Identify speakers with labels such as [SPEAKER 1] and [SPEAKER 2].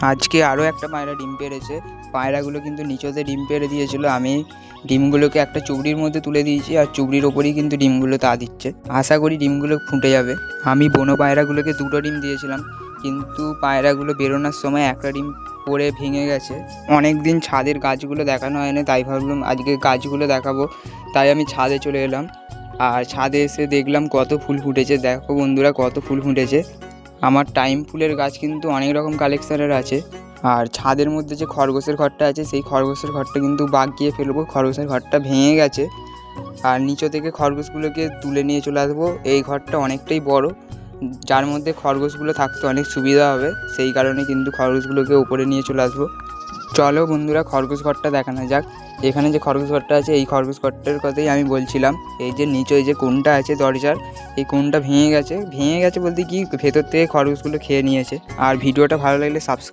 [SPEAKER 1] আজকে আরও একটা পায়রা ডিম পেড়েছে। পায়রাগুলো কিন্তু নিচতে ডিম পেড়ে দিয়েছিল। আমি ডিমগুলোকে একটা চুবড়ির মধ্যে তুলে দিয়েছি, আর চুবড়ির ওপরেই কিন্তু ডিমগুলো তা দিচ্ছে। আশা করি ডিমগুলো ফুটে যাবে। আমি বনো পায়রাগুলোকে 2টো ডিম দিয়েছিলাম, কিন্তু পায়রাগুলো বেরোনোর সময় একটা ডিম পড়ে ভেঙে গেছে। অনেক দিন ছাদের গাছগুলো দেখানো হয়নি, তাই ভাবলাম আজকে গাছগুলো দেখাবো। তাই আমি ছাদে চলে এলাম, আর ছাদে এসে দেখলাম কত ফুল ফুটেছে। দেখো বন্ধুরা, কত ফুল ফুটেছে। আমার টাইম ফুলের গাছ কিন্তু অনেক রকম কালেকশানের আছে। আর ছাদের মধ্যে যে খরগোশের ঘরটা আছে, সেই খরগোশের ঘরটা কিন্তু বাগিয়ে ফেলবো। খরগোশের ঘরটা ভেঙে গেছে, আর নিচে থেকে খরগোশগুলোকে তুলে নিয়ে চলে আসবো। এই ঘরটা অনেকটাই বড়, যার মধ্যে খরগোশগুলো থাকতে অনেক সুবিধা হবে। সেই কারণে কিন্তু খরগোশগুলোকে উপরে নিয়ে চলে আসবো। চলো বন্ধুরা, খরগোশ ঘরটা দেখানো যাক। এখানে যে খরগোশ ঘরটা আছে, এই খরগোশ ঘরটার কথাই আমি বলছিলাম। এই যে নিচে এই যে কোণটা আছে দরজার, এই কোণটা ভেঙে গেছে বলতে কি, ভেতর থেকে খরগোশগুলো খেয়ে নিয়েছে। আর ভিডিওটা ভালো লাগলে সাবস্ক্রাইব